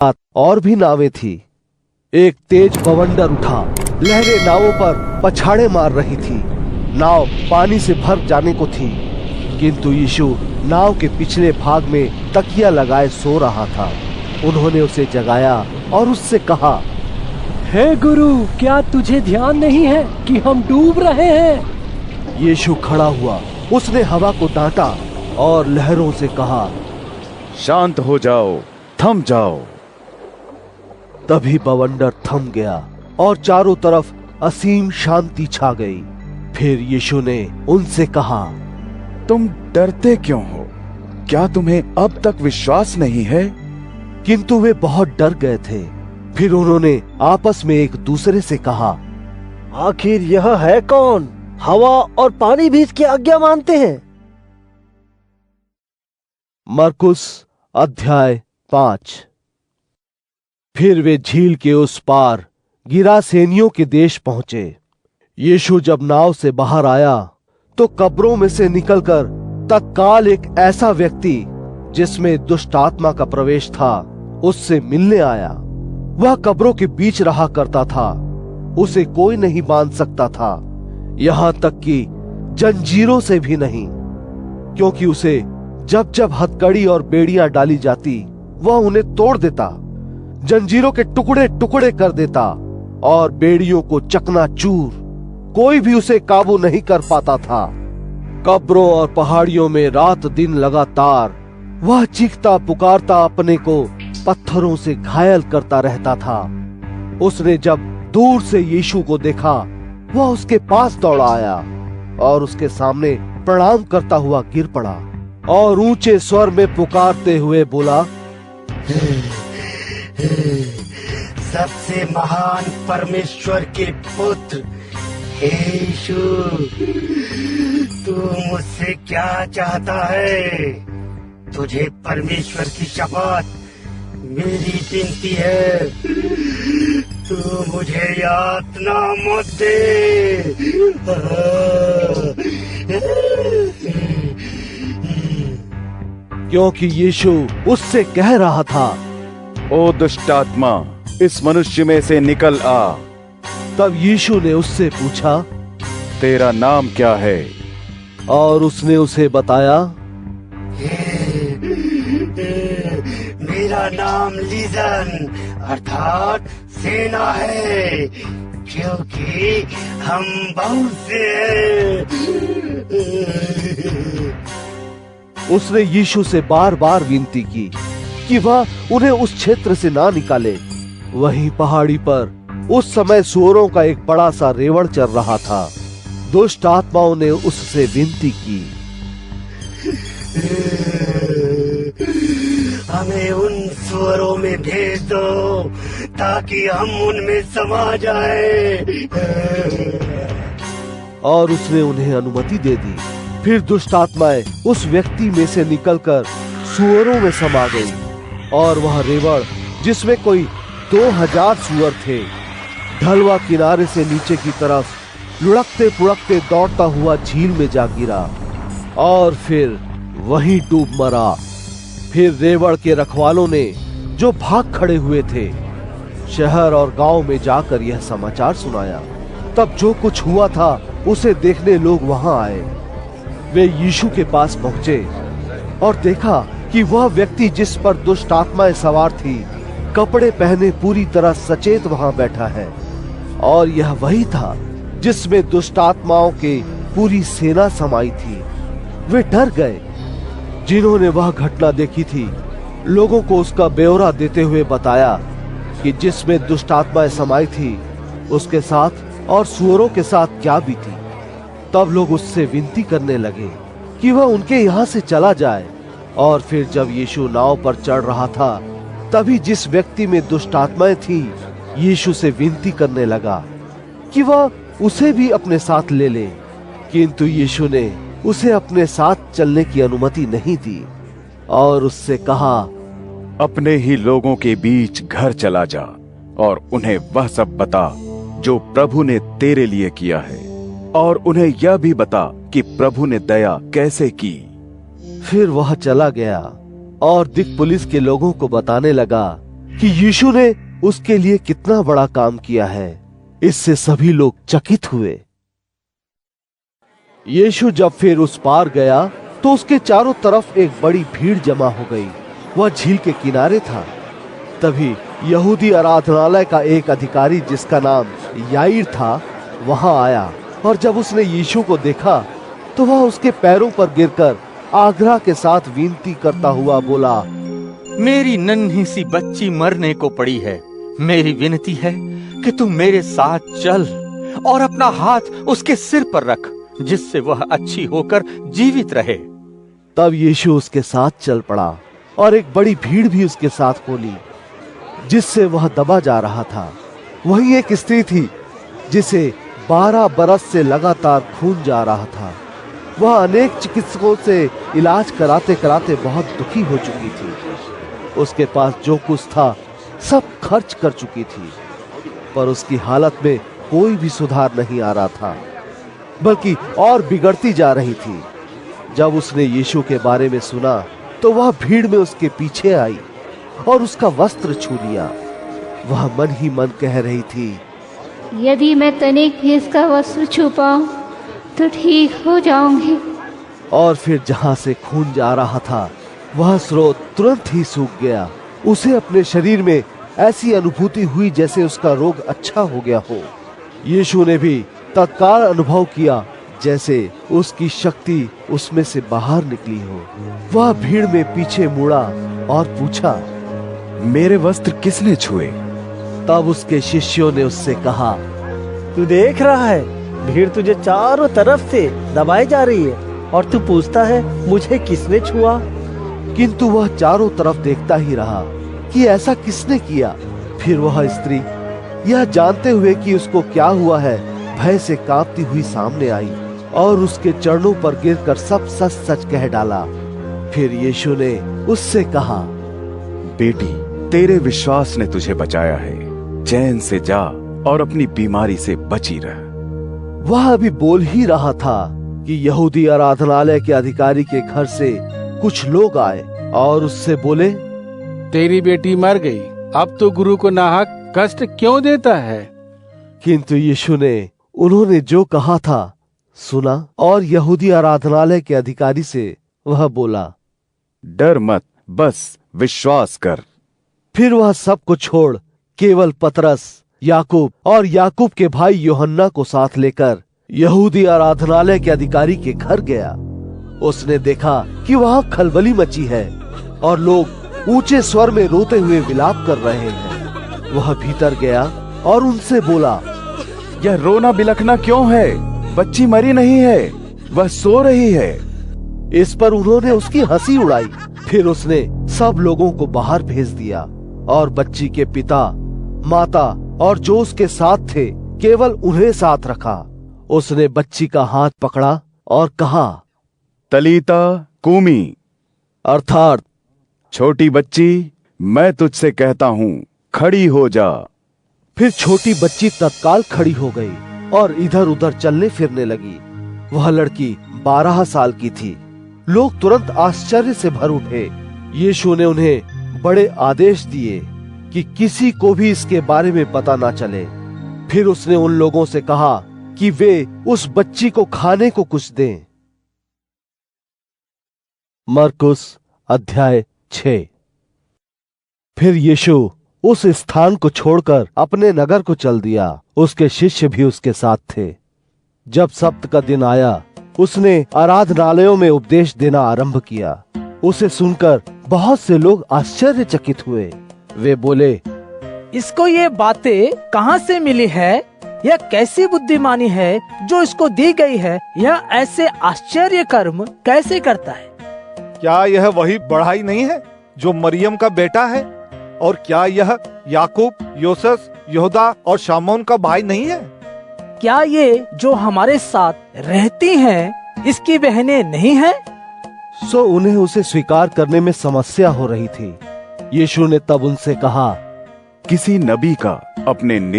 और भी नावें थी। एक तेज बवंडर उठा, लहरें नावों पर पछाड़े मार रही थी। नाव पानी से भर जाने को थी, किंतु यीशु नाव के पिछले भाग में तकिया लगाए सो रहा था। उन्होंने उसे जगाया और उससे कहा, हे गुरु, क्या तुझे ध्यान नहीं है कि हम डूब रहे हैं? यीशु खड़ा हुआ, उसने हवा को डांटा और लहरों से कहा, शांत हो जाओ, थम जाओ। तभी बवंडर थम गया और चारों तरफ असीम शांति छा गई। फिर यीशु ने उनसे कहा, तुम डरते क्यों हो? क्या तुम्हें अब तक विश्वास नहीं है? किंतु वे बहुत डर गए थे। फिर उन्होंने आपस में एक दूसरे से कहा, आखिर यह है कौन? हवा और पानी भी इसकी आज्ञा मानते हैं। मरकुस अध्याय 5। फिर वे झील के उस पार गिरासेनियों के देश पहुंचे। यीशु जब नाव से बाहर आया तो कब्रों में से निकलकर तत्काल एक ऐसा व्यक्ति जिसमें दुष्ट आत्मा का प्रवेश था उससे मिलने आया। वह कब्रों के बीच रहा करता था, उसे कोई नहीं बांध सकता था, यहां तक कि जंजीरों से भी नहीं, क्योंकि उसे जब जब हथकड़ी और बेड़ियां डाली जाती वह उन्हें तोड़ देता, जंजीरों के टुकड़े टुकड़े कर देता और बेड़ियों को चकनाचूर। कोई भी उसे काबू नहीं कर पाता था। कब्रों और पहाड़ियों में रात दिन लगातार वह चीखता पुकारता अपने को पत्थरों से घायल करता रहता था। उसने जब दूर से यीशु को देखा, वह उसके पास दौड़ा आया और उसके सामने प्रणाम करता हुआ गिर पड़ा और ऊंचे स्वर में पुकारते हुए बोला, सबसे महान परमेश्वर के पुत्र यीशु, तू मुझसे क्या चाहता है? तुझे परमेश्वर की शपथ, मेरी विनती है, तू मुझे यातना मत दे। क्योंकि यीशु उससे कह रहा था, ओ दुष्ट आत्मा, इस मनुष्य में से निकल आ। तब यीशु ने उससे पूछा, तेरा नाम क्या है? और उसने उसे बताया, मेरा नाम लीजन अर्थात सेना है, क्योंकि हम बहुत से हैं। उसने यीशु से बार बार विनती की कि वह उन्हें उस क्षेत्र से ना निकाले। वहीं पहाड़ी पर उस समय सूअरों का एक बड़ा सा रेवड़ चल रहा था। दुष्ट आत्माओं ने उससे विनती की, हमें उन सूअरों में भेज दो ताकि हम उनमें समा जाएं। और उसने उन्हें अनुमति दे दी। फिर दुष्ट आत्माएं उस व्यक्ति में से निकलकर सूअरों में समा गई और वह रेवड़, जिसमें कोई 2000 सूअर थे, ढलवा किनारे से नीचे की तरफ लुढ़कते पुढ़कते दौड़ता हुआ झील में जा गिरा और फिर वहीं डूब मरा। फिर रेवड़ के रखवालों ने, जो भाग खड़े हुए थे, शहर और गांव में जाकर यह समाचार सुनाया। तब जो कुछ हुआ था उसे देखने लोग वहां आए। वे यीशु के पास पहुंचे और देखा कि वह व्यक्ति जिस पर दुष्ट आत्माएं सवार थी, कपड़े पहने पूरी तरह सचेत वहां बैठा है। और यह वही था जिसमें दुष्ट आत्माओं की पूरी सेना समाई थी। वे डर गए। जिन्होंने वह घटना देखी थी, लोगों को उसका ब्यौरा देते हुए बताया कि जिसमें दुष्ट आत्माएं समाई थी उसके साथ और सूअरों के साथ क्या बीती। तब लोग उससे विनती करने लगे कि वह उनके यहाँ से चला जाए। और फिर जब यीशु नाव पर चढ़ रहा था, तभी जिस व्यक्ति में दुष्ट आत्माएं थी, यीशु से विनती करने लगा कि वह उसे भी अपने साथ ले ले। किंतु यीशु ने उसे अपने साथ चलने की अनुमति नहीं दी और उससे कहा, अपने ही लोगों के बीच घर चला जा और उन्हें वह सब बता जो प्रभु ने तेरे लिए किया है, और उन्हें यह भी बता कि प्रभु ने दया कैसे की। फिर वह चला गया और दिक्पुलिस के लोगों को बताने लगा कि यीशु ने उसके लिए कितना बड़ा काम किया है। इससे सभी लोग चकित हुए। यीशु जब फिर उस पार गया तो उसके चारों तरफ एक बड़ी भीड़ जमा हो गई। वह झील के किनारे था। तभी यहूदी आराधनालय का एक अधिकारी जिसका नाम याईर था वहां आया, और जब उसने यीशु को देखा तो वह उसके पैरों पर गिरकर आग्रह के साथ विनती करता हुआ बोला, मेरी नन्ही सी बच्ची मरने को पड़ी है। मेरी विनती है कि तू मेरे साथ चल और अपना हाथ उसके सिर पर रख, जिससे वह अच्छी होकर जीवित रहे। तब यीशु उसके साथ चल पड़ा और एक बड़ी भीड़ भी उसके साथ हो ली, जिससे वह दबा जा रहा था। वहीं एक स्त्री थी जिसे 12 बरस से लगातार खून जा रहा था। वह अनेक चिकित्सकों से इलाज कराते कराते बहुत दुखी हो चुकी थी। उसके पास जो कुछ था सब खर्च कर चुकी थी, पर उसकी हालत में कोई भी सुधार नहीं आ रहा था, बल्कि और बिगड़ती जा रही थी। जब उसने यीशु के बारे में सुना तो वह भीड़ में उसके पीछे आई और उसका वस्त्र छू लिया। वह मन ही मन कह रही थी, यदि मैं तनिक भी इसका वस्त्र छू पाऊं तो ठीक हो जाऊंगी। और फिर जहां से खून जा रहा था वह स्रोत तुरंत ही सूख गया। उसे अपने शरीर में ऐसी अनुभूति हुई जैसे उसका रोग अच्छा हो गया हो। यीशु ने भी तत्काल अनुभव किया जैसे उसकी शक्ति उसमें से बाहर निकली हो। वह भीड़ में पीछे मुड़ा और पूछा, मेरे वस्त्र किसने छुए? तब उसके शिष्यों ने उससे कहा, तू देख रहा है भीड़ तुझे चारों तरफ से दबाई जा रही है और तू पूछता है मुझे किसने छुआ? किंतु वह चारों तरफ देखता ही रहा कि ऐसा किसने किया। फिर वह स्त्री यह जानते हुए कि उसको क्या हुआ है भय से कांपती हुई सामने आई और उसके चरणों पर गिरकर सब सच सच कह डाला। फिर यीशु ने उससे कहा, बेटी, तेरे विश्वास ने तुझे बचाया है। चैन से जा और अपनी बीमारी से बची रह। वह अभी बोल ही रहा था कि यहूदी आराधनालय के अधिकारी के घर से कुछ लोग आए और उससे बोले, तेरी बेटी मर गई, अब तो गुरु को नाहक कष्ट क्यों देता है? किंतु यीशु ने उन्होंने जो कहा था सुना और यहूदी आराधनालय के अधिकारी से वह बोला, डर मत, बस विश्वास कर। फिर वह सब को छोड़ केवल पतरस, याकूब और याकूब के भाई यूहन्ना को साथ लेकर यहूदी आराधनालय के अधिकारी के घर गया। उसने देखा कि वहां खलबली मची है और लोग ऊंचे स्वर में रोते हुए विलाप कर रहे हैं। वह भीतर गया और उनसे बोला, यह रोना बिलखना क्यों है? बच्ची मरी नहीं है, वह सो रही है। इस पर उन्होंने उसकी हंसी उड़ाई। फिर उसने सब लोगों को बाहर भेज दिया और बच्ची के पिता, माता और जो उसके साथ थे केवल उन्हें साथ रखा। उसने बच्ची का हाथ पकड़ा और कहा, तलीता कूमी, अर्थात छोटी बच्ची, मैं तुझसे कहता हूँ, खड़ी हो जा। फिर छोटी बच्ची तत्काल खड़ी हो गई और इधर उधर चलने फिरने लगी। वह लड़की 12 साल की थी। लोग तुरंत आश्चर्य से भर उठे। यीशु ने उन्हें बड़े आदेश दिए कि किसी को भी इसके बारे में पता ना चले। फिर उसने उन लोगों से कहा कि वे उस बच्ची को खाने को कुछ दें। मरकुस अध्याय 6। फिर यीशु उस स्थान को छोड़कर अपने नगर को चल दिया। उसके शिष्य भी उसके साथ थे। जब सब्त का दिन आया, उसने आराधनालयों में उपदेश देना आरंभ किया। उसे सुनकर बहुत से लोग आश्चर्यचकित हुए। वे बोले, इसको ये बातें कहाँ से मिली है? यह कैसी बुद्धिमानी है जो इसको दी गई है? यह ऐसे आश्चर्य कर्म कैसे करता है? क्या यह वही बढ़ाई नहीं है जो मरियम का बेटा है? और क्या यह याकूब, योसेस, यहूदा और शामौन का भाई नहीं है? क्या ये जो हमारे साथ रहती हैं इसकी बहनें नहीं हैं? सो उन्हें उसे स्वीकार करने में समस्या हो रही थी। यीशु ने तब उनसे कहा, किसी नबी का अपने निज